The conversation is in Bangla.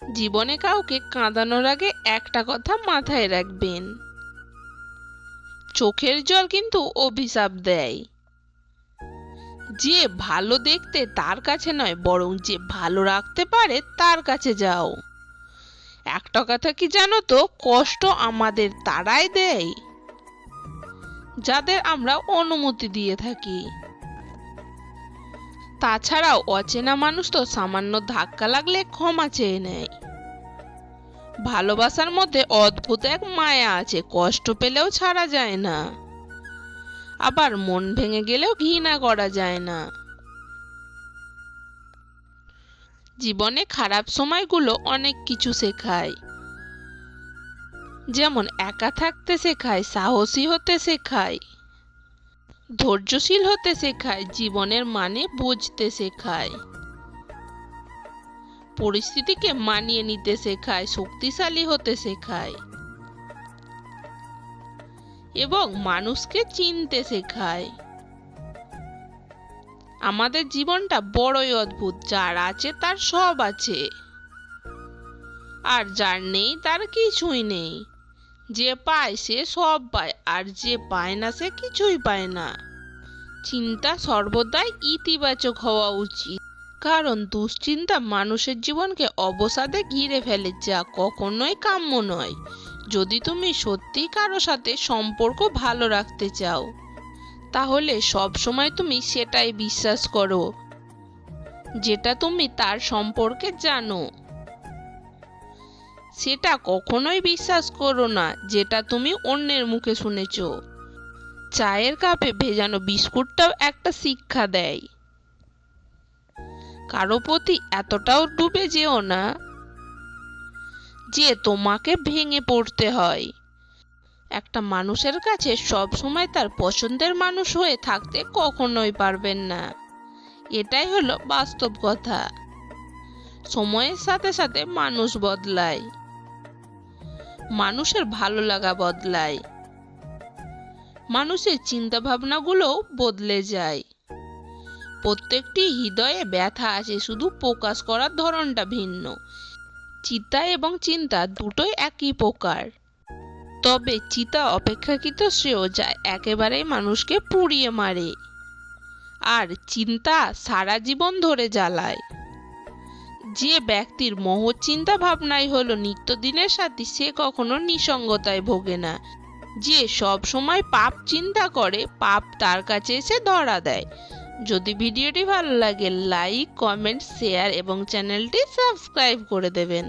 জীবনে কাউকে কাঁদানোর আগে একটা কথা মাথায় রাখবেন, চোখের জল কিন্তু অভিশাপ দেয়। যে ভালো দেখতে তার কাছে নয়, বরং যে ভালো রাখতে পারে তার কাছে যাও। একটা কথা কি জানো তো, কষ্ট আমাদের তারাই দেয় যাদের আমরা অনুমতি দিয়ে থাকি। তাছাড়াও অচেনা মানুষ তো সামান্য ধাক্কা লাগলে ক্ষমা চেয়ে নেয়। ভালোবাসার মধ্যে অদ্ভুত এক মায়া আছে, কষ্ট পেলেও ছাড়া যায় না, আবার মন ভেঙে গেলেও ঘৃণা করা যায় না। জীবনে খারাপ সময়গুলো অনেক কিছু শেখায়, যেমন একা থাকতে শেখায়, সাহসী হতে শেখায়, ধৈর্যশীল হতে শেখায়, জীবনের মানে বুঝতে শেখায়, পরিস্থিতিকে মানিয়ে নিতে শেখায়, শক্তিশালী হতে শেখায় এবং মানুষকে চিনতে শেখায়। আমাদের জীবনটা বড়ই অদ্ভুত, যার আছে তার সব আছে, আর যার নেই তার কিছুই নেই। যে পায় সে সব পায়, আর যে পায় না সে কিছুই পায় না। চিন্তা সর্বদাই ইতিবাচক হওয়া উচিত, কারণ দুশ্চিন্তা মানুষের জীবনকে অবসাদে ঘিরে ফেলে, যা কখনোই কাম্য নয়। যদি তুমি সত্যি কারো সাথে সম্পর্ক ভালো রাখতে চাও, তাহলে সব সময় তুমি সেটাই বিশ্বাস করো যেটা তুমি তার সম্পর্কে জানো। সেটা কখনোই বিশ্বাস করো না যেটা তুমি অন্যের মুখে শুনেছ। চায়ের কাপে ভেজানো বিস্কুটটাও একটা শিক্ষা দেয়। কারো প্রতি এতটাও ডুবে যেও না যে তোমাকে ভেঙে পড়তে হয়। একটা মানুষের কাছে সব সময় তার পছন্দের মানুষ হয়ে থাকতে কখনোই পারবেন না। এটাই হলো বাস্তব কথা। সময়ের সাথে সাথে মানুষ বদলায়, মানুষের ভালো লাগা বদলায়, মানুষের চিন্তা ভাবনাগুলোও বদলে যায়। প্রত্যেকটি হৃদয়ে ব্যথা আছে, শুধু প্রকাশ করার ধরনটা ভিন্ন। চিতা এবং চিন্তা দুটোই একই প্রকার, তবে চিতা অপেক্ষাকৃত শ্রেয়, যা একেবারেই মানুষকে পুড়িয়ে মারে, আর চিন্তা সারা জীবন ধরে জ্বালায়। যে ব্যক্তির মহৎ চিন্তা ভাবনাই হলো নিত্যদিনের সাথী, সে কখনো নিসঙ্গতায় ভোগে না। যে সব সময় পাপ চিন্তা করে, পাপ তার কাছে এসে ধরা দেয়। যদি ভিডিওটি ভালো লাগে, লাইক, কমেন্ট, শেয়ার এবং চ্যানেলটি সাবস্ক্রাইব করে দেবেন।